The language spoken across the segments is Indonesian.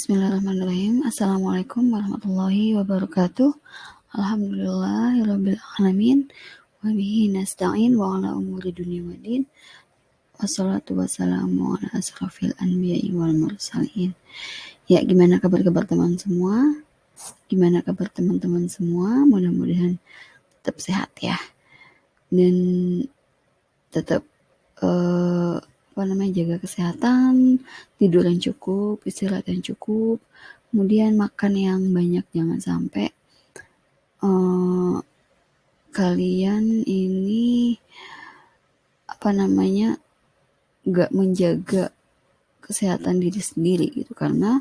Bismillahirrahmanirrahim. Assalamualaikum warahmatullahi wabarakatuh. Alhamdulillahirabbil alamin. Wa bihi nasta'in wa ala umuri dunya waddin. Wassalatu wassalamu ala asrafil anbiya'i wal mursalin. Ya, gimana kabar teman semua? Gimana kabar teman-teman semua? Mudah-mudahan tetap sehat ya. Dan tetap jaga kesehatan, tidur yang cukup, istirahat yang cukup, kemudian makan yang banyak, jangan sampai kalian ini gak menjaga kesehatan diri sendiri gitu, karena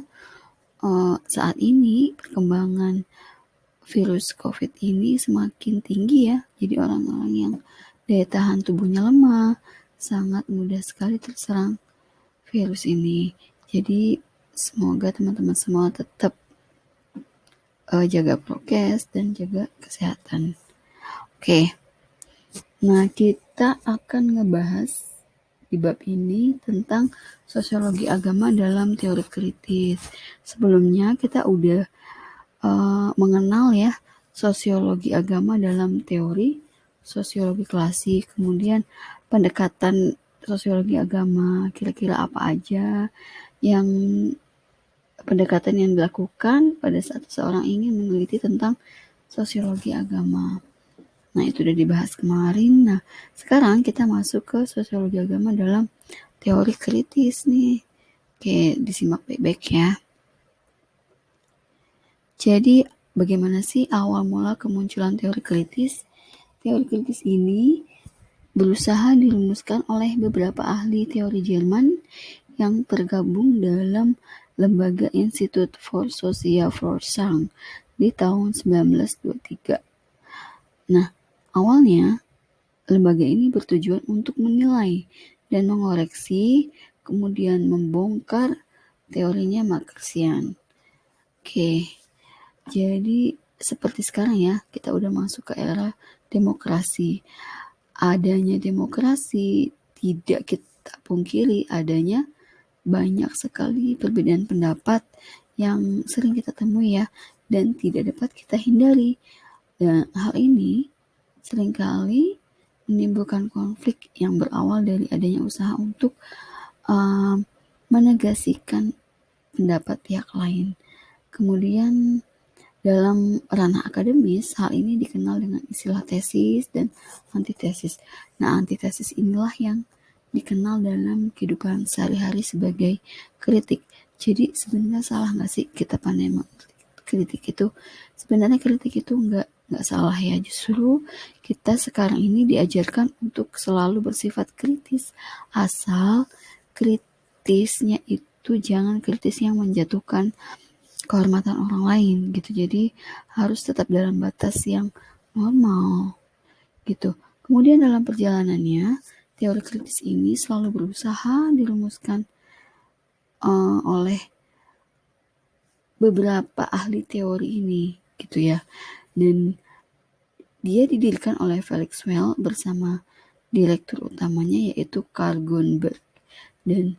saat ini perkembangan virus COVID ini semakin tinggi ya. Jadi orang-orang yang daya tahan tubuhnya lemah sangat mudah sekali terserang virus ini. Jadi semoga teman-teman semua tetap jaga prokes dan jaga kesehatan. Oke. Nah, kita akan ngebahas di bab ini tentang sosiologi agama dalam teori kritis. Sebelumnya kita udah mengenal ya sosiologi agama dalam teori sosiologi klasik, kemudian pendekatan sosiologi agama, kira-kira apa aja yang pendekatan yang dilakukan pada saat seseorang ingin meneliti tentang sosiologi agama. Nah, itu udah dibahas kemarin. Nah, sekarang kita masuk ke sosiologi agama dalam teori kritis nih. Oke, disimak baik-baik ya. Jadi, bagaimana sih awal mula kemunculan teori kritis? Teori kritis ini berusaha dirumuskan oleh beberapa ahli teori Jerman yang tergabung dalam Lembaga Institut for Sozialforschung di tahun 1923. Nah, awalnya lembaga ini bertujuan untuk menilai dan mengoreksi, kemudian membongkar teorinya Marxian. Oke, jadi seperti sekarang ya, kita udah masuk ke era demokrasi. Adanya demokrasi tidak kita pungkiri adanya banyak sekali perbedaan pendapat yang sering kita temui ya, dan tidak dapat kita hindari. Dan hal ini seringkali menimbulkan konflik yang berawal dari adanya usaha untuk menegasikan pendapat pihak lain. Kemudian dalam ranah akademis, hal ini dikenal dengan istilah tesis dan antitesis. Nah, antitesis inilah yang dikenal dalam kehidupan sehari-hari sebagai kritik. Jadi sebenarnya salah nggak sih kita pandai kritik itu? Sebenarnya kritik itu nggak salah ya. Justru kita sekarang ini diajarkan untuk selalu bersifat kritis. Asal kritisnya itu jangan kritis yang menjatuhkan kehormatan orang lain gitu. Jadi harus tetap dalam batas yang normal gitu. Kemudian dalam perjalanannya, teori kritis ini selalu berusaha dirumuskan oleh beberapa ahli teori ini gitu ya. Dan dia didirikan oleh Felix Well bersama direktur utamanya yaitu Carl Gunberg. Dan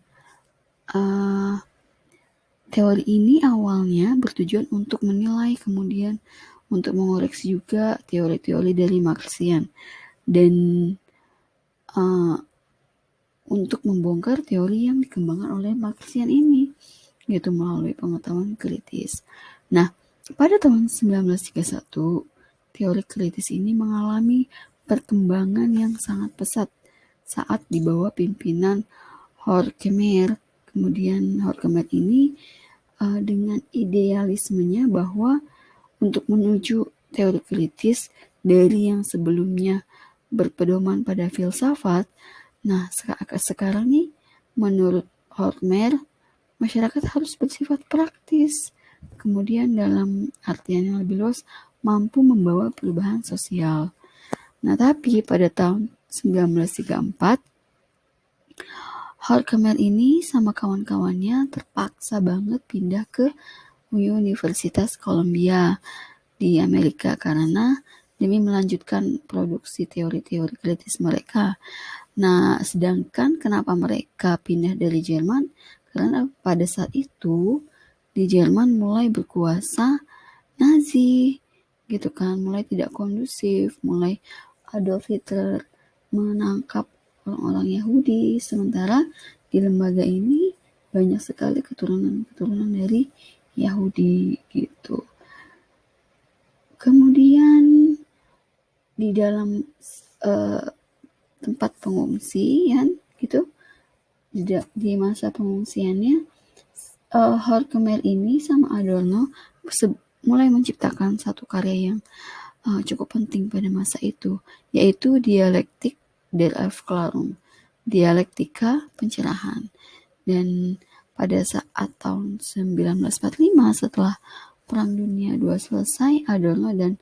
teori ini awalnya bertujuan untuk menilai, kemudian untuk mengoreksi juga teori-teori dari Marxian, dan untuk membongkar teori yang dikembangkan oleh Marxian ini, yaitu melalui pengetahuan kritis. Nah, pada tahun 1931, teori kritis ini mengalami perkembangan yang sangat pesat saat di bawah pimpinan Horkheimer. Kemudian Horkheimer ini dengan idealismenya bahwa untuk menuju teori kritis dari yang sebelumnya berpedoman pada filsafat, nah sekarang nih menurut Horkheimer, masyarakat harus bersifat praktis, kemudian dalam artian yang lebih luas mampu membawa perubahan sosial. Nah, tapi pada tahun 1934 Horkheimer ini sama kawan-kawannya terpaksa banget pindah ke Universitas Columbia di Amerika karena demi melanjutkan produksi teori-teori kritis mereka. Nah, sedangkan kenapa mereka pindah dari Jerman? Karena pada saat itu di Jerman mulai berkuasa Nazi gitu kan, mulai tidak kondusif, mulai Adolf Hitler menangkap orang-orang Yahudi, sementara di lembaga ini banyak sekali keturunan dari Yahudi gitu. Kemudian di dalam tempat pengungsian gitu, di masa pengungsiannya, Horkheimer ini sama Adorno mulai menciptakan satu karya yang cukup penting pada masa itu, yaitu dialektik der Aufklärung, dialektika pencerahan. Dan pada saat tahun 1945 setelah Perang Dunia II selesai, Adorno dan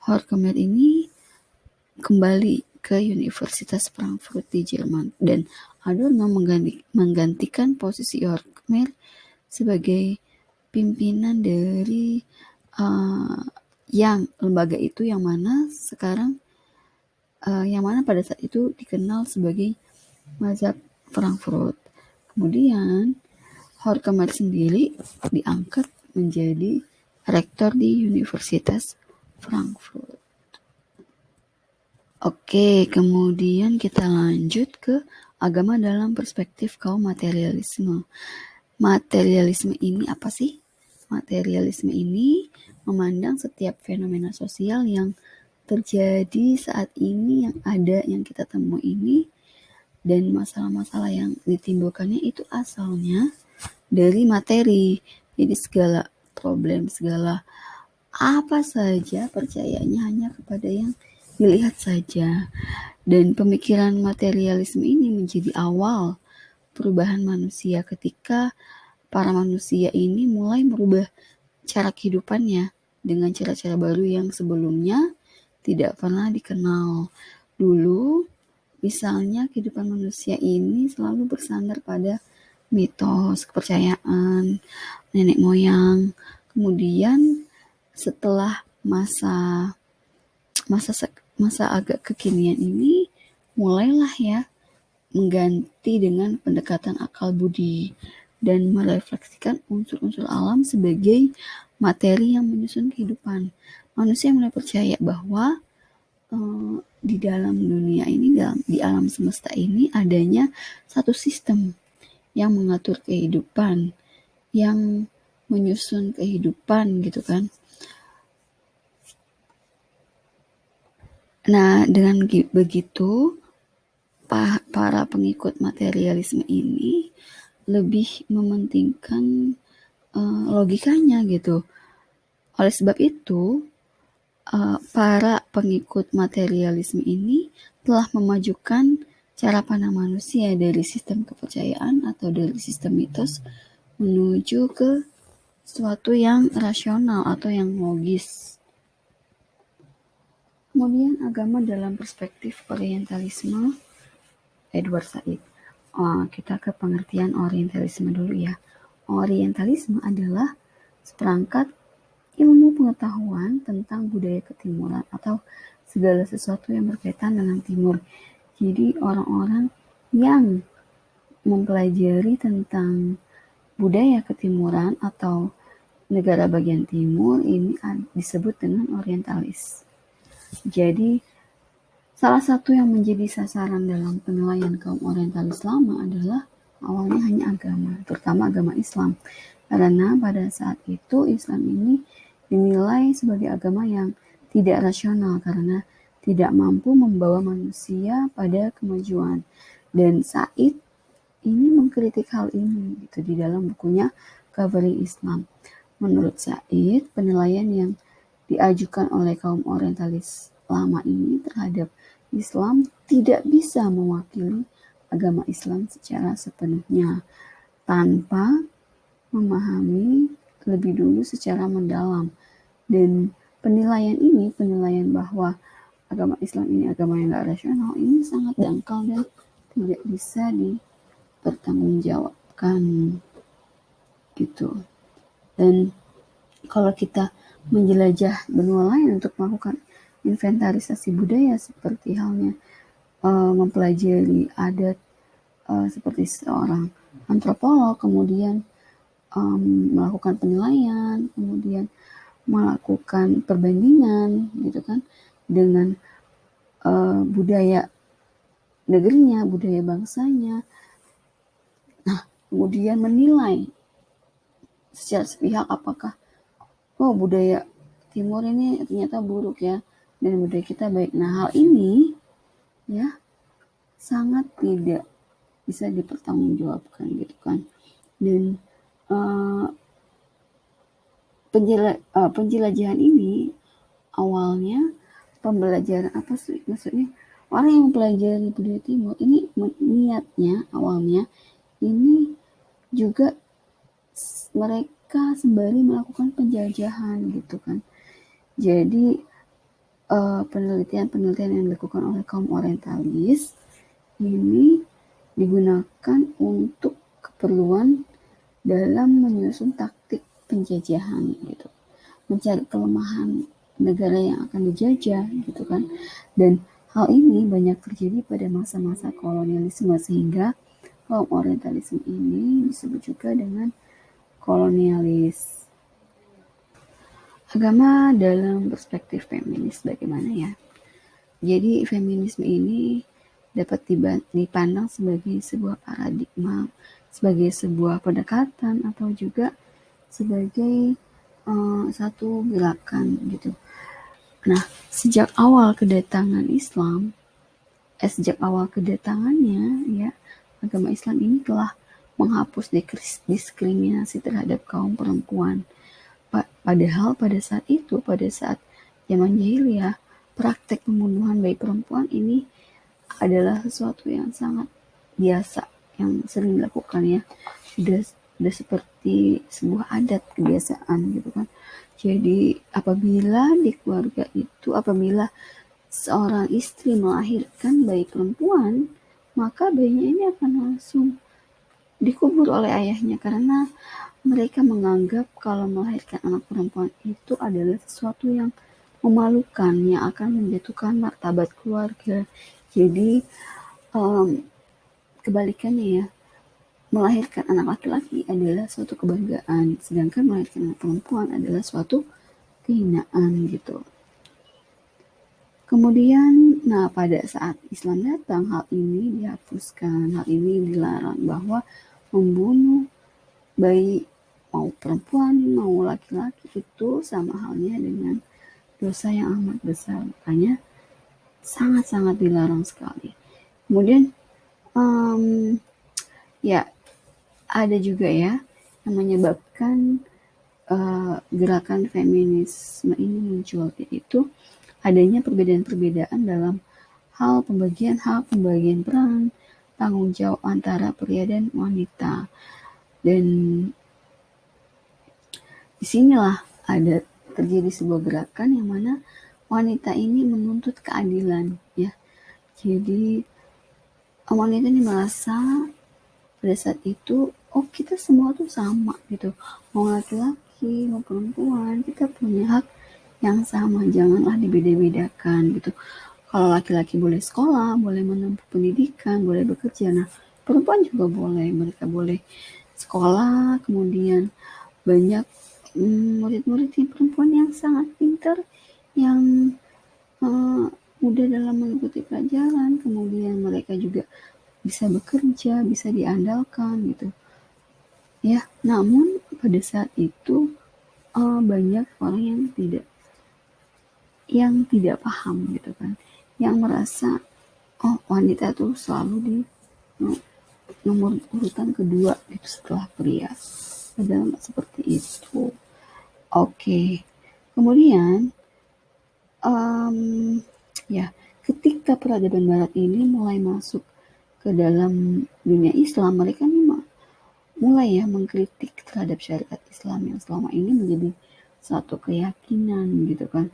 Horkheimer ini kembali ke Universitas Frankfurt di Jerman, dan Adorno menggantikan posisi Horkheimer sebagai pimpinan dari yang lembaga itu yang mana pada saat itu dikenal sebagai Mazhab Frankfurt. Kemudian Horkheimer sendiri diangkat menjadi rektor di Universitas Frankfurt. Oke, kemudian kita lanjut ke agama dalam perspektif kaum materialisme. Materialisme ini apa sih? Materialisme ini memandang setiap fenomena sosial yang terjadi saat ini, yang ada, yang kita temui ini, dan masalah-masalah yang ditimbulkannya itu asalnya dari materi. Jadi segala problem, segala apa saja percayanya hanya kepada yang dilihat saja. Dan pemikiran materialisme ini menjadi awal perubahan manusia ketika para manusia ini mulai merubah cara kehidupannya dengan cara-cara baru yang sebelumnya tidak pernah dikenal. Dulu, misalnya kehidupan manusia ini selalu bersandar pada mitos, kepercayaan, nenek moyang. Kemudian setelah masa agak kekinian ini, mulailah ya mengganti dengan pendekatan akal budi dan merefleksikan unsur-unsur alam sebagai materi yang menyusun kehidupan. Manusia mulai percaya bahwa di dalam dunia ini, di alam semesta ini adanya satu sistem yang mengatur kehidupan, yang menyusun kehidupan gitu kan. Nah, dengan begitu para pengikut materialisme ini lebih mementingkan logikanya gitu. Oleh sebab itu, para pengikut materialisme ini telah memajukan cara pandang manusia dari sistem kepercayaan atau dari sistem mitos menuju ke sesuatu yang rasional atau yang logis. Kemudian agama dalam perspektif orientalisme, Edward Said. Kita ke pengertian orientalisme dulu ya. Orientalisme adalah seperangkat ilmu pengetahuan tentang budaya ketimuran atau segala sesuatu yang berkaitan dengan timur. Jadi orang-orang yang mempelajari tentang budaya ketimuran atau negara bagian timur ini disebut dengan orientalis. Jadi salah satu yang menjadi sasaran dalam penilaian kaum orientalis lama adalah awalnya hanya agama, terutama agama Islam. Karena pada saat itu Islam ini dinilai sebagai agama yang tidak rasional karena tidak mampu membawa manusia pada kemajuan. Dan Said ini mengkritik hal ini gitu di dalam bukunya Covering Islam. Menurut Said, penilaian yang diajukan oleh kaum orientalis lama ini terhadap Islam tidak bisa mewakili agama Islam secara sepenuhnya tanpa memahami lebih dulu secara mendalam. Dan penilaian bahwa agama Islam ini agama yang gak rasional, ini sangat dangkal dan tidak bisa dipertanggungjawabkan gitu. Dan kalau kita menjelajah benua lain untuk melakukan inventarisasi budaya seperti halnya mempelajari adat seperti seorang antropolog, kemudian melakukan penilaian, kemudian melakukan perbandingan gitu kan dengan budaya negerinya, budaya bangsanya. Nah, kemudian menilai secara sepihak apakah budaya timur ini ternyata buruk ya dan budaya kita baik. Nah, hal ini ya sangat tidak bisa dipertanggungjawabkan gitu kan. Dan penjelajahan ini awalnya pembelajaran apa sih maksudnya, orang yang mempelajari budaya timur ini niatnya awalnya ini juga mereka sembari melakukan penjajahan gitu kan. Jadi penelitian-penelitian yang dilakukan oleh kaum orientalis ini digunakan untuk keperluan dalam menyusun taktik penjajahan gitu, mencari kelemahan negara yang akan dijajah gitu kan. Dan hal ini banyak terjadi pada masa-masa kolonialisme sehingga kaum orientalisme ini disebut juga dengan kolonialis. Agama dalam perspektif feminis bagaimana ya? Jadi feminisme ini dapat dipandang sebagai sebuah paradigma, sebagai sebuah pendekatan atau juga sebagai satu gerakan gitu. Nah, sejak awal kedatangannya ya, agama Islam ini telah menghapus diskriminasi terhadap kaum perempuan. Padahal pada saat zaman jahiliyah, praktek pembunuhan bayi perempuan ini adalah sesuatu yang sangat biasa, yang sering dilakukan ya. Sudah seperti sebuah adat kebiasaan gitu kan. Jadi apabila seorang istri melahirkan bayi perempuan, maka bayinya ini akan langsung dikubur oleh ayahnya karena mereka menganggap kalau melahirkan anak perempuan itu adalah sesuatu yang memalukan, yang akan menjatuhkan martabat keluarga. Jadi kebalikannya ya, melahirkan anak laki-laki adalah suatu kebanggaan, sedangkan melahirkan anak perempuan adalah suatu kehinaan gitu. Kemudian, pada saat Islam datang, hal ini dihapuskan, hal ini dilarang, bahwa membunuh bayi mau perempuan mau laki-laki itu sama halnya dengan dosa yang amat besar, makanya sangat-sangat dilarang sekali. Kemudian ya ada juga ya yang menyebabkan gerakan feminisme ini muncul, yaitu adanya perbedaan-perbedaan dalam hal pembagian peran, tanggung jawab antara pria dan wanita. Dan disinilah ada terjadi sebuah gerakan yang mana wanita ini menuntut keadilan ya. Jadi wanita ini merasa pada saat itu, kita semua tuh sama gitu, mau laki-laki mau perempuan, kita punya hak yang sama, janganlah dibeda-bedakan gitu. Kalau laki-laki boleh sekolah, boleh menempuh pendidikan, boleh bekerja, nah perempuan juga boleh, mereka boleh sekolah, kemudian banyak murid-murid perempuan yang sangat pintar, yang mudah dalam mengikuti pelajaran, kemudian mereka juga bisa bekerja, bisa diandalkan gitu ya. Namun pada saat itu banyak orang yang tidak paham gitu kan, yang merasa wanita tuh selalu di nomor urutan kedua gitu setelah pria, padahal seperti itu. Oke. Kemudian ya ketika peradaban barat ini mulai masuk ke dalam dunia Islam, mereka nih mulai ya mengkritik terhadap syariat Islam yang selama ini menjadi satu keyakinan gitu kan.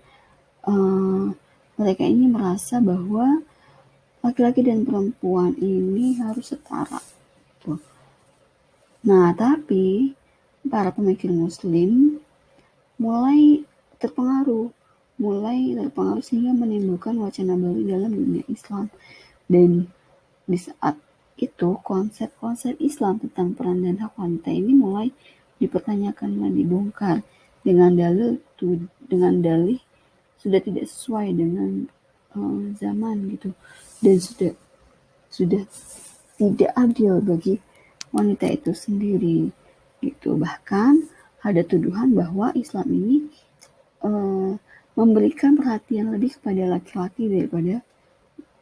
Mereka ini merasa bahwa laki-laki dan perempuan ini harus setara. Tuh. Nah, tapi para pemikir Muslim mulai terpengaruh sehingga menimbulkan wacana baru dalam dunia Islam. Dan di saat itu konsep-konsep Islam tentang peran dan hak wanita ini mulai dipertanyakan dan dibongkar dengan dalih sudah tidak sesuai dengan zaman gitu, dan sudah tidak adil bagi wanita itu sendiri gitu. Bahkan ada tuduhan bahwa Islam ini memberikan perhatian lebih kepada laki-laki daripada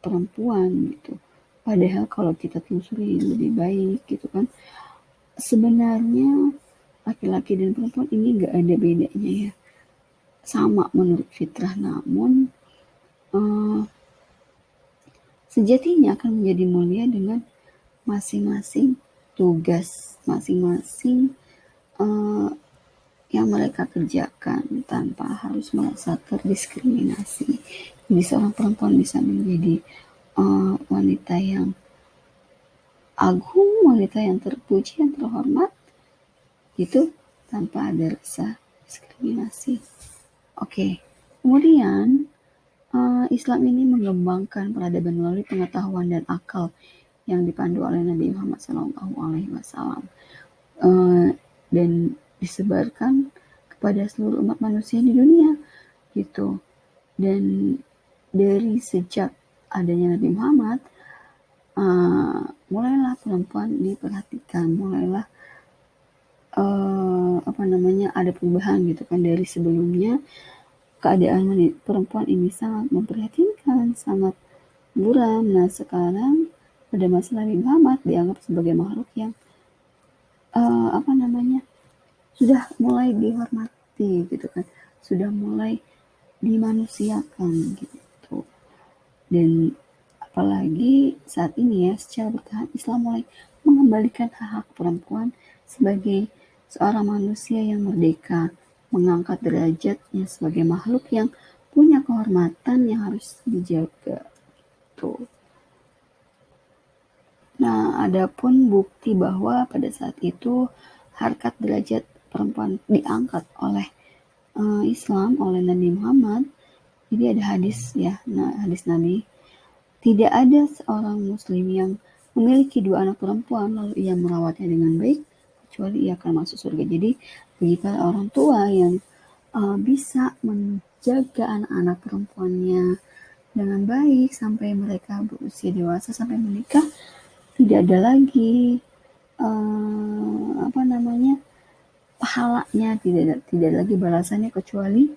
perempuan gitu. Padahal kalau kita telusuri lebih baik gitu kan, sebenarnya laki-laki dan perempuan ini gak ada bedanya ya, sama menurut fitrah. Namun sejatinya akan menjadi mulia dengan masing-masing tugas, masing-masing yang mereka kerjakan tanpa harus merasa terdiskriminasi. Jadi seorang perempuan bisa menjadi wanita yang agung, wanita yang terpuji, yang terhormat, itu tanpa ada rasa diskriminasi. Oke, kemudian Islam ini mengembangkan peradaban melalui pengetahuan dan akal yang dipandu oleh Nabi Muhammad SAW, dan disebarkan kepada seluruh umat manusia di dunia gitu. Dan dari sejak adanya Nabi Muhammad, mulailah perempuan diperhatikan, mulailah ada perubahan gitu kan. Dari sebelumnya keadaan perempuan ini sangat memprihatinkan, sangat buram. Nah sekarang pada masa Nabi Muhammad dianggap sebagai makhluk yang sudah mulai dihormati gitu kan, sudah mulai dimanusiakan gitu. Dan apalagi saat ini ya, secara bertahap Islam mulai mengembalikan hak-hak perempuan sebagai seorang manusia yang merdeka, mengangkat derajatnya sebagai makhluk yang punya kehormatan yang harus dijaga tuh. Nah, adapun bukti bahwa pada saat itu harkat derajat perempuan diangkat oleh Islam, oleh Nabi Muhammad. Jadi ada hadis ya, hadis Nabi, tidak ada seorang muslim yang memiliki 2 anak perempuan lalu ia merawatnya dengan baik kecuali ia akan masuk surga. Jadi bagi para orang tua yang bisa menjaga anak-anak perempuannya dengan baik sampai mereka berusia dewasa, sampai menikah, tidak ada lagi pahalanya, tidak lagi balasannya kecuali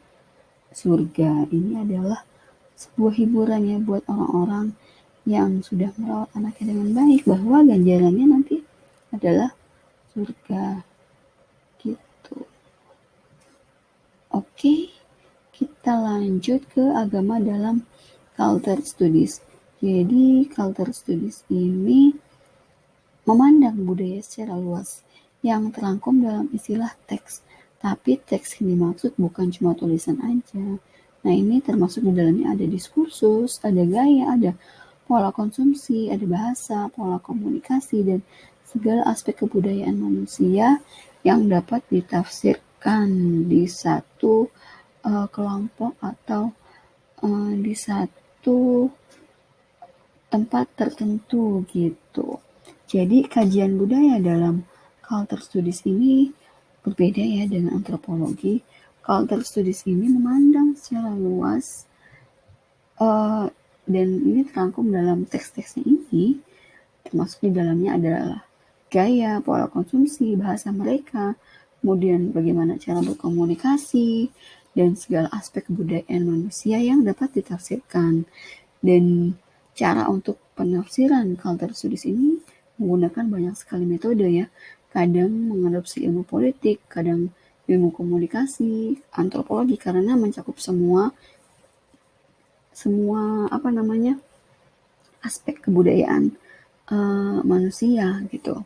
surga. Ini adalah sebuah hiburan ya buat orang-orang yang sudah merawat anaknya dengan baik, bahwa ganjarannya nanti adalah surga gitu. Oke, kita lanjut ke agama dalam culture studies. Jadi culture studies ini memandang budaya secara luas yang terangkum dalam istilah teks. Tapi teks yang dimaksud bukan cuma tulisan aja. Nah ini termasuk di dalamnya ada diskursus, ada gaya, ada pola konsumsi, ada bahasa, pola komunikasi, dan segala aspek kebudayaan manusia yang dapat ditafsirkan di satu kelompok atau di satu tempat tertentu gitu. Jadi kajian budaya dalam culture studies ini berbeda ya dengan antropologi. Culture studies ini memandang secara luas dan ini terangkum dalam teks-teksnya ini, termasuk di dalamnya adalah gaya, pola konsumsi, bahasa mereka, kemudian bagaimana cara berkomunikasi, dan segala aspek kebudayaan manusia yang dapat ditafsirkan. Dan cara untuk penafsiran culture studies ini menggunakan banyak sekali metode ya. Kadang mengadopsi ilmu politik, kadang ilmu komunikasi, antropologi, karena mencakup semua aspek kebudayaan manusia gitu.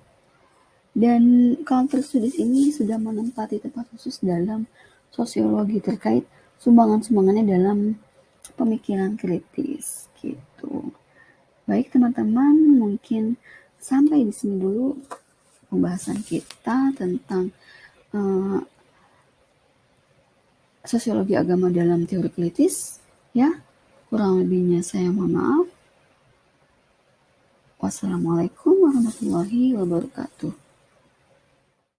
Dan culture studies ini sudah menempati tempat khusus dalam sosiologi terkait sumbangan-sumbangannya dalam pemikiran kritis gitu. Baik teman-teman, mungkin sampai di sini dulu pembahasan kita tentang sosiologi agama dalam teori kritis ya. Kurang lebihnya saya mohon maaf. Wassalamualaikum warahmatullahi wabarakatuh.